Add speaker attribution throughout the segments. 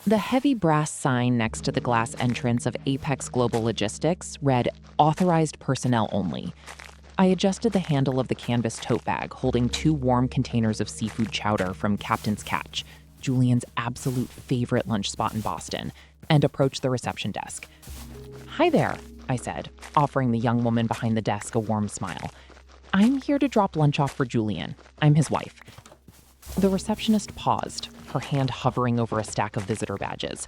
Speaker 1: The heavy brass sign next to the glass entrance of Apex Global Logistics read, "Authorized personnel only." I adjusted the handle of the canvas tote bag holding 2 warm containers of seafood chowder from Captain's Catch, Julian's absolute favorite lunch spot in Boston, and approached the reception desk. "Hi there," I said, offering the young woman behind the desk a warm smile. "I'm here to drop lunch off for Julian. I'm his wife." The receptionist paused, her hand hovering over a stack of visitor badges.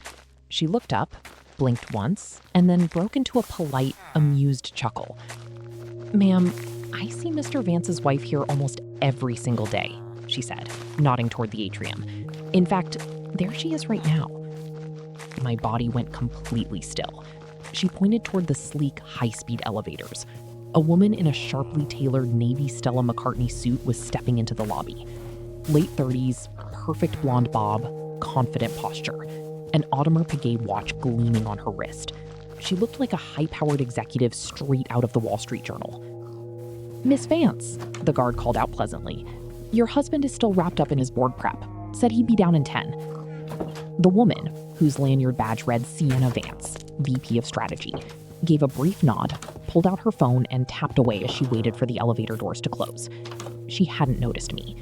Speaker 1: She looked up, blinked once, and then broke into a polite, amused chuckle. "Ma'am, I see Mr. Vance's wife here almost every single day," she said, nodding toward the atrium. "In fact, there she is right now." My body went completely still. She pointed toward the sleek, high-speed elevators. A woman in a sharply tailored navy Stella McCartney suit was stepping into the lobby. Late 30s, perfect blonde bob, confident posture, an Audemars Piguet watch gleaming on her wrist. She looked like a high-powered executive straight out of the Wall Street Journal. "Miss Vance," the guard called out pleasantly, "your husband is still wrapped up in his board prep. Said he'd be down in 10. The woman, whose lanyard badge read Sienna Vance, VP of Strategy, gave a brief nod, pulled out her phone, and tapped away as she waited for the elevator doors to close. She hadn't noticed me.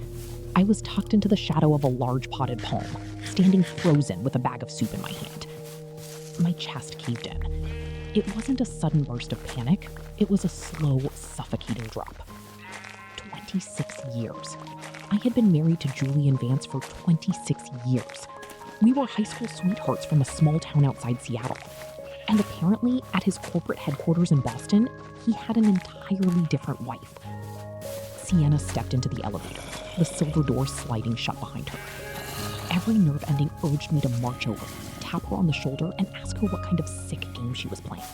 Speaker 1: I was tucked into the shadow of a large potted palm, standing frozen with a bag of soup in my hand. My chest caved in. It wasn't a sudden burst of panic. It was a slow, suffocating drop. 26 years. I had been married to Julian Vance for 26 years. We were high school sweethearts from a small town outside Seattle. And apparently, at his corporate headquarters in Boston, he had an entirely different wife. Sienna stepped into the elevator, the silver door sliding shut behind her. Every nerve ending urged me to march over, tap her on the shoulder, and ask her what kind of sick game she was playing.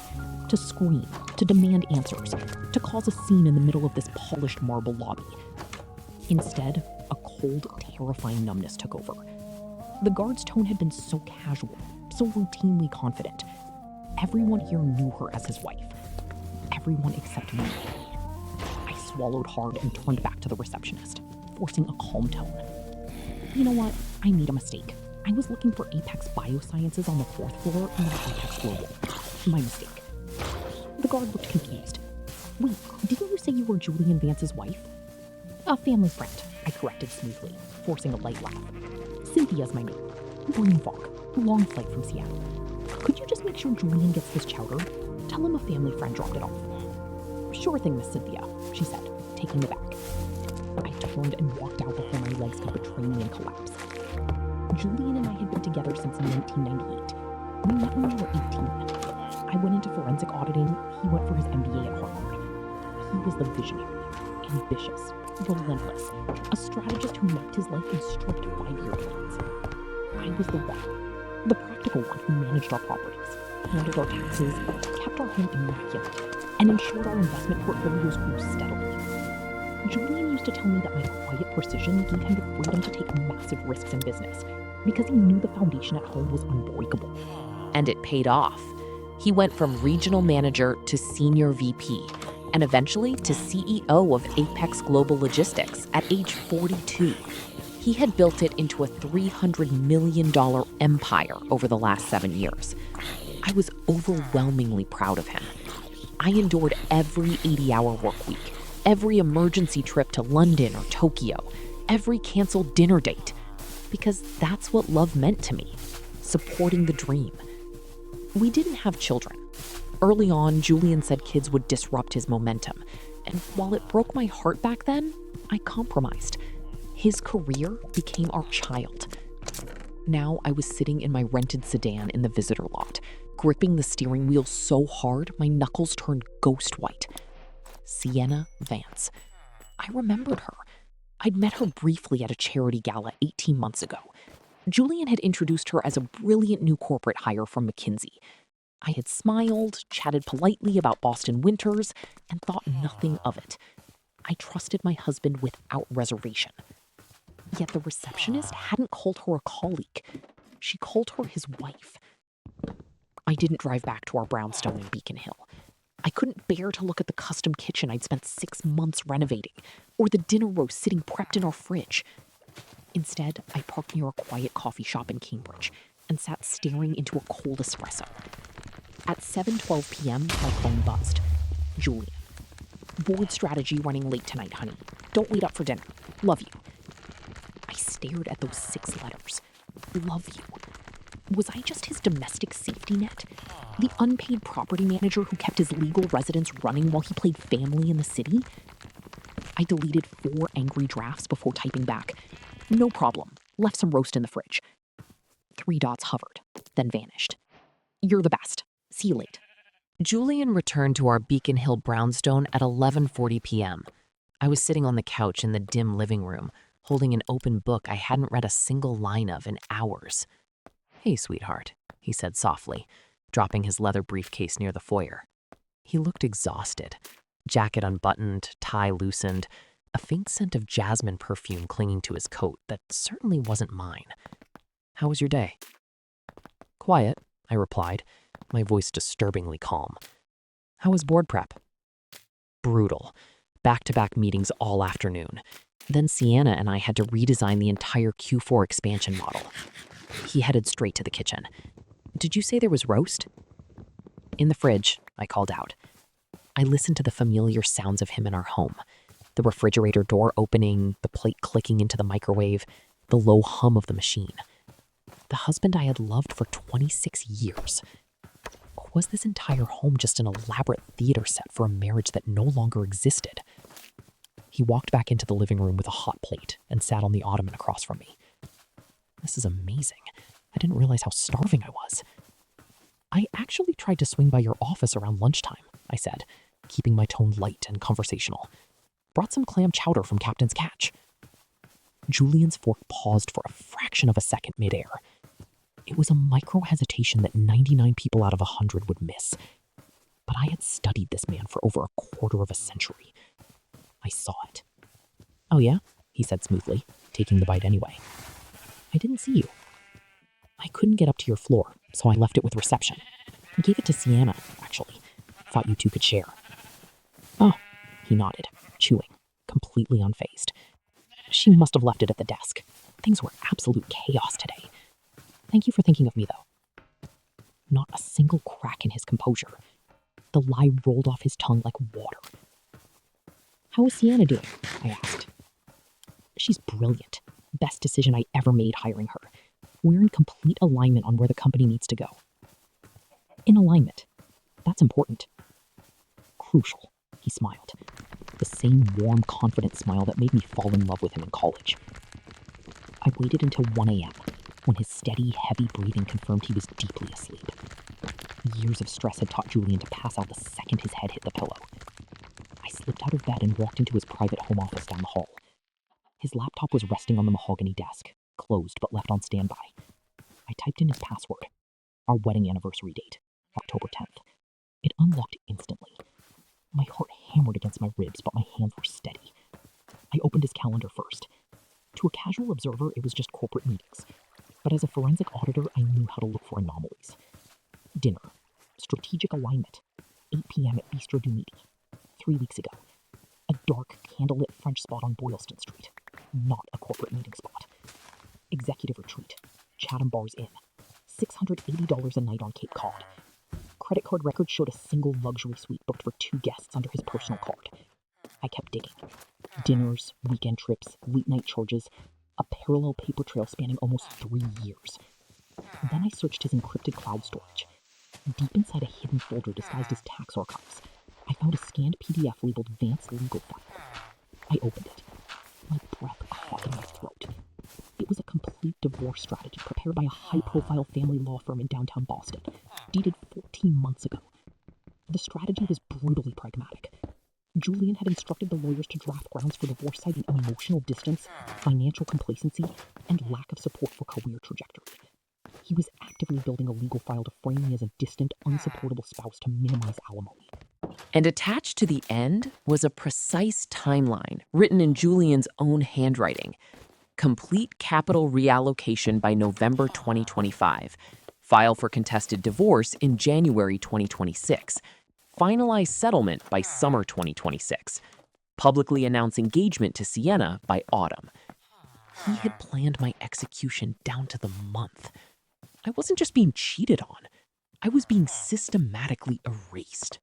Speaker 1: To scream, to demand answers, to cause a scene in the middle of this polished marble lobby. Instead, a cold, terrifying numbness took over. The guard's tone had been so casual, so routinely confident. Everyone here knew her as his wife. Everyone except me. I swallowed hard and turned back to the receptionist, forcing a calm tone. "You know what? I made a mistake. I was looking for Apex Biosciences on the 4th floor, not Apex Global. My mistake." The guard looked confused. "Wait, didn't you say you were Julian Vance's wife?" "A family friend," I corrected smoothly, forcing a light laugh. "Cynthia's my name. Brain fog. Long flight from Seattle. Could you just make sure Julian gets this chowder? Tell him a family friend dropped it off." "Sure thing, Miss Cynthia," she said, taking the bag. I turned and walked out before my legs could betray me and collapse. Julian and I had been together since 1998. We met when we were 18. I went into forensic auditing. He went for his MBA at Harvard. He was the visionary, ambitious, relentless, a strategist who mapped his life in strict 5-year plans. I was the one, the practical one who managed our properties, handled our taxes, kept our home immaculate, and ensured our investment portfolios grew steadily. Julian used to tell me that my quiet precision gave him the freedom to take massive risks in business because he knew the foundation at home was unbreakable.
Speaker 2: And it paid off. He went from regional manager to senior VP, and eventually to CEO of Apex Global Logistics at age 42. He had built it into a $300 million empire over the last 7 years. I was overwhelmingly proud of him. I endured every 80-hour work week, every emergency trip to London or Tokyo, every canceled dinner date, because that's what love meant to me, supporting the dream. We didn't have children. Early on, Julian said kids would disrupt his momentum, and while it broke my heart back then, I compromised. His career became our child. Now I was sitting in my rented sedan in the visitor lot, gripping the steering wheel so hard my knuckles turned ghost white. Sienna Vance. I remembered her. I'd met her briefly at a charity gala 18 months ago. Julian had introduced her as a brilliant new corporate hire from McKinsey. I had smiled, chatted politely about Boston winters, and thought nothing of it. I trusted my husband without reservation. Yet the receptionist hadn't called her a colleague. She called her his wife. I didn't drive back to our brownstone in Beacon Hill. I couldn't bear to look at the custom kitchen I'd spent 6 months renovating, or the dinner roast sitting prepped in our fridge. Instead, I parked near a quiet coffee shop in Cambridge, and sat staring into a cold espresso. At 7:12 p.m., my phone buzzed. Julian. Board strategy running late tonight, honey. Don't wait up for dinner. Love you. I stared at those 6 letters. Love you. Was I just his domestic safety net? The unpaid property manager who kept his legal residence running while he played family in the city? I deleted 4 angry drafts before typing back. No problem. Left some roast in the fridge. 3 dots hovered, then vanished. You're the best. See you late.
Speaker 1: Julian returned to our Beacon Hill brownstone at 11:40 p.m. I was sitting on the couch in the dim living room, holding an open book I hadn't read a single line of in hours. "Hey, sweetheart," he said softly, dropping his leather briefcase near the foyer. He looked exhausted. Jacket unbuttoned, tie loosened, a faint scent of jasmine perfume clinging to his coat that certainly wasn't mine. "How was your day?" "Quiet," I replied, my voice disturbingly calm. "How was board prep?" "Brutal. Back-to-back meetings all afternoon. Then Sienna and I had to redesign the entire Q4 expansion model." He headed straight to the kitchen. "Did you say there was roast?" "In the fridge," I called out. I listened to the familiar sounds of him in our home. The refrigerator door opening, the plate clicking into the microwave, the low hum of the machine. The husband I had loved for 26 years. Or was this entire home just an elaborate theater set for a marriage that no longer existed? He walked back into the living room with a hot plate and sat on the ottoman across from me. "This is amazing. I didn't realize how starving I was." "I actually tried to swing by your office around lunchtime," I said, keeping my tone light and conversational. "Brought some clam chowder from Captain's Catch." Julian's fork paused for a fraction of a second midair. It was a micro-hesitation that 99 people out of 100 would miss. But I had studied this man for over a quarter of a century. I saw it. "Oh yeah?" he said smoothly, taking the bite anyway. "I didn't see you." "I couldn't get up to your floor, so I left it with reception. I gave it to Sienna, actually. Thought you two could share." "Oh," he nodded, chewing, completely unfazed. "She must have left it at the desk. Things were absolute chaos today. Thank you for thinking of me, though." Not a single crack in his composure. The lie rolled off his tongue like water. "How is Sienna doing?" I asked. "She's brilliant. Best decision I ever made hiring her. We're in complete alignment on where the company needs to go." "In alignment. That's important." "Crucial," he smiled. The same warm, confident smile that made me fall in love with him in college. I waited until 1 a.m., when his steady, heavy breathing confirmed he was deeply asleep. Years of stress had taught Julian to pass out the second his head hit the pillow. I slipped out of bed and walked into his private home office down the hall. His laptop was resting on the mahogany desk, closed but left on standby. I typed in his password, our wedding anniversary date, October 10th. It unlocked instantly. My heart hammered against my ribs, but my hands were steady. I opened his calendar first. To a casual observer, it was just corporate meetings. But as a forensic auditor, I knew how to look for anomalies. Dinner. Strategic alignment. 8 p.m. at Bistro du Midi. 3 weeks ago. A dark, candlelit French spot on Boylston Street. Not a corporate meeting spot. Executive retreat. Chatham Bars Inn. $680 a night on Cape Cod. Credit card records showed a single luxury suite booked for 2 guests under his personal card. I kept digging. Dinners, weekend trips, late night charges, a parallel paper trail spanning almost 3 years. Then I searched his encrypted cloud storage. Deep inside a hidden folder disguised as tax archives, I found a scanned PDF labeled Vance Legal File. I opened it. My breath caught in my throat. It was a complete divorce strategy prepared by a high-profile family law firm in downtown Boston, dated 14 months ago. The strategy was brutally pragmatic. Julian had instructed the lawyers to draft grounds for divorce citing emotional distance, financial complacency, and lack of support for career trajectory. He was actively building a legal file to frame me as a distant, unsupportable spouse to minimize alimony. And attached to the end was a precise timeline written in Julian's own handwriting. Complete capital reallocation by November 2025. File for contested divorce in January 2026. Finalize settlement by summer 2026. Publicly announce engagement to Sienna by autumn. He had planned my execution down to the month. I wasn't just being cheated on, I was being systematically erased.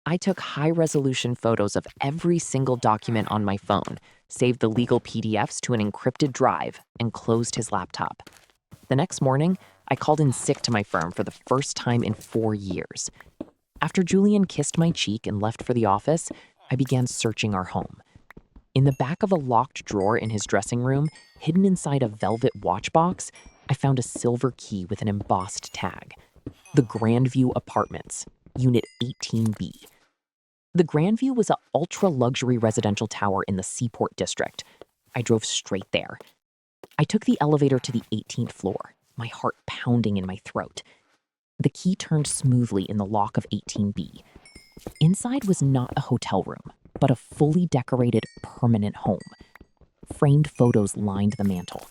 Speaker 2: I took high-resolution photos of every single document on my phone, saved the legal PDFs to an encrypted drive, and closed his laptop. The next morning, I called in sick to my firm for the first time in 4 years. After Julian kissed my cheek and left for the office, I began searching our home. In the back of a locked drawer in his dressing room, hidden inside a velvet watch box, I found a silver key with an embossed tag. The Grandview Apartments, Unit 18B. The Grandview was an ultra-luxury residential tower in the Seaport District. I drove straight there. I took the elevator to the 18th floor, my heart pounding in my throat. The key turned smoothly in the lock of 18B. Inside was not a hotel room, but a fully decorated permanent home. Framed photos lined the mantel.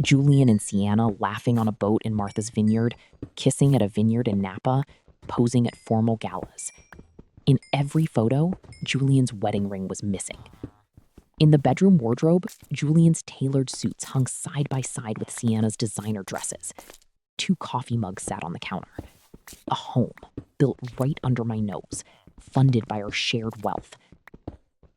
Speaker 2: Julian and Sienna laughing on a boat in Martha's Vineyard, kissing at a vineyard in Napa, posing at formal galas. In every photo, Julian's wedding ring was missing. In the bedroom wardrobe, Julian's tailored suits hung side by side with Sienna's designer dresses. 2 coffee mugs sat on the counter. A home built right under my nose, funded by our shared wealth.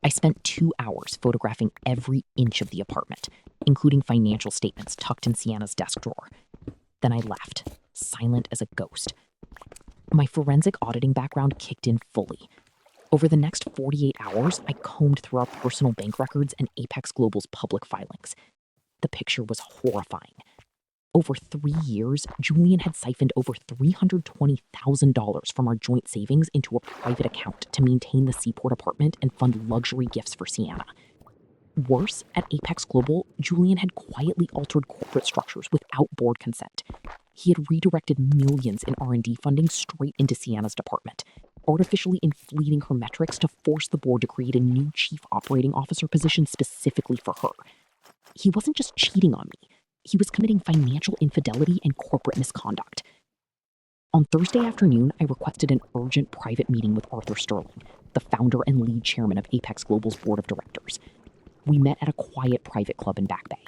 Speaker 2: I spent 2 hours photographing every inch of the apartment, including financial statements tucked in Sienna's desk drawer. Then I left, silent as a ghost. My forensic auditing background kicked in fully. Over the next 48 hours, I combed through our personal bank records and Apex Global's public filings. The picture was horrifying. Over 3 years, Julian had siphoned over $320,000 from our joint savings into a private account to maintain the Seaport apartment and fund luxury gifts for Sienna. Worse, at Apex Global, Julian had quietly altered corporate structures without board consent. He had redirected millions in R&D funding straight into Sienna's department, artificially inflating her metrics to force the board to create a new chief operating officer position specifically for her. He wasn't just cheating on me. He was committing financial infidelity and corporate misconduct. On Thursday afternoon, I requested an urgent private meeting with Arthur Sterling, the founder and lead chairman of Apex Global's board of directors. We met at a quiet private club in Back Bay.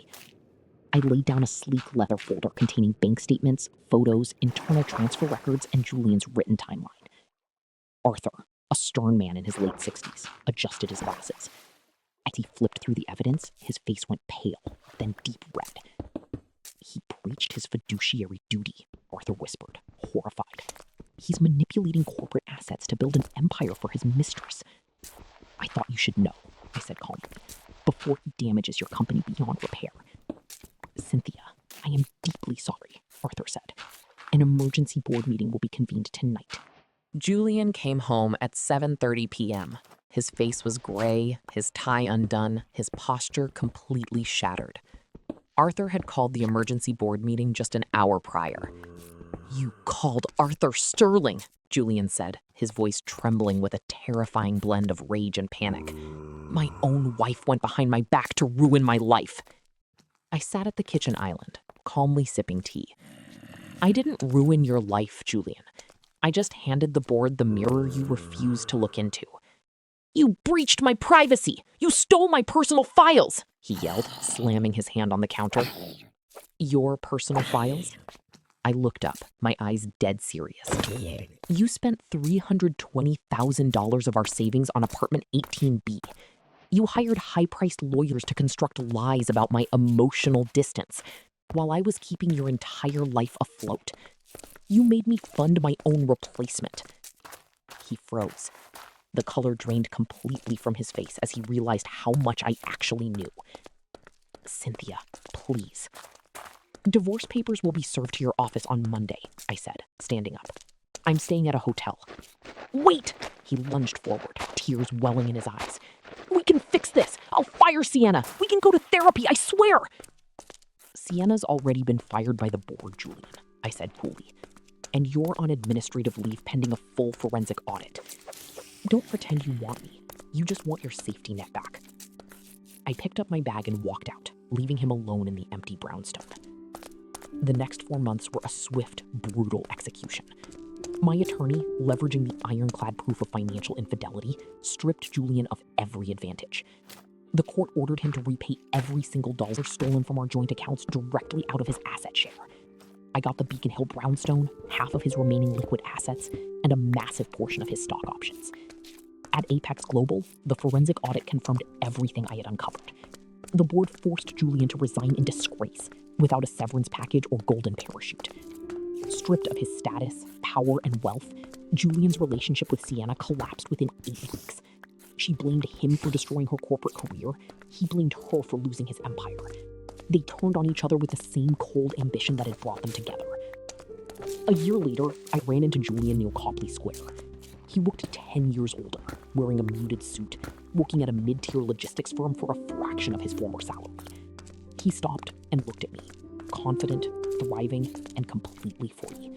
Speaker 2: I laid down a sleek leather folder containing bank statements, photos, internal transfer records, and Julian's written timeline. Arthur, a stern man in his late 60s, adjusted his glasses. As he flipped through the evidence, his face went pale, then deep red. He breached his fiduciary duty, Arthur whispered, horrified. He's manipulating corporate assets to build an empire for his mistress. I thought you should know, I said calmly, before he damages your company beyond repair. Cynthia, I am deeply sorry, Arthur said. An emergency board meeting will be convened tonight. Julian came home at 7:30 p.m. His face was gray, his tie undone, his posture completely shattered. Arthur had called the emergency board meeting just an hour prior. "You called Arthur Sterling," Julian said, his voice trembling with a terrifying blend of rage and panic. "My own wife went behind my back to ruin my life." I sat at the kitchen island, calmly sipping tea. "I didn't ruin your life, Julian. I just handed the board the mirror you refused to look into." "You breached my privacy! You stole my personal files!" he yelled, slamming his hand on the counter. "Your personal files?" I looked up, my eyes dead serious. "You spent $320,000 of our savings on apartment 18B. You hired high-priced lawyers to construct lies about my emotional distance, while I was keeping your entire life afloat. You made me fund my own replacement." He froze. The color drained completely from his face as he realized how much I actually knew. "Cynthia, please." "Divorce papers will be served to your office on Monday," I said, standing up. "I'm staying at a hotel." "Wait!" He lunged forward, tears welling in his eyes. "We can fix this! I'll fire Sienna! We can go to therapy, I swear!" "Sienna's already been fired by the board, Julian," I said coolly. "And you're on administrative leave pending a full forensic audit. Don't pretend you want me. You just want your safety net back." I picked up my bag and walked out, leaving him alone in the empty brownstone. The next 4 months were a swift, brutal execution. My attorney, leveraging the ironclad proof of financial infidelity, stripped Julian of every advantage. The court ordered him to repay every single dollar stolen from our joint accounts directly out of his asset share.
Speaker 3: I got the Beacon Hill brownstone, half of his remaining liquid assets, and a massive portion of his stock options. At Apex Global, the forensic audit confirmed everything I had uncovered. The board forced Julian to resign in disgrace, without a severance package or golden parachute. Stripped of his status, power, and wealth, Julian's relationship with Sienna collapsed within 8 weeks. She blamed him for destroying her corporate career. He blamed her for losing his empire. They turned on each other with the same cold ambition that had brought them together. A year later, I ran into Julian near Copley Square. He looked 10 years older, wearing a muted suit, working at a mid-tier logistics firm for a fraction of his former salary. He stopped and looked at me, confident, thriving, and completely free.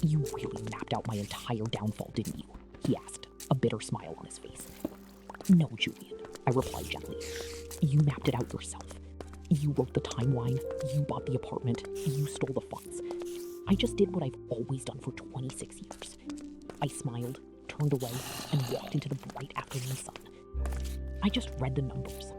Speaker 3: "You really mapped out my entire downfall, didn't you?" he asked, a bitter smile on his face. "No, Julian," I replied gently. "You mapped it out yourself. You wrote the timeline, you bought the apartment, you stole the funds. I just did what I've always done for 26 years. I smiled, turned away, and walked into the bright afternoon sun. I just read the numbers.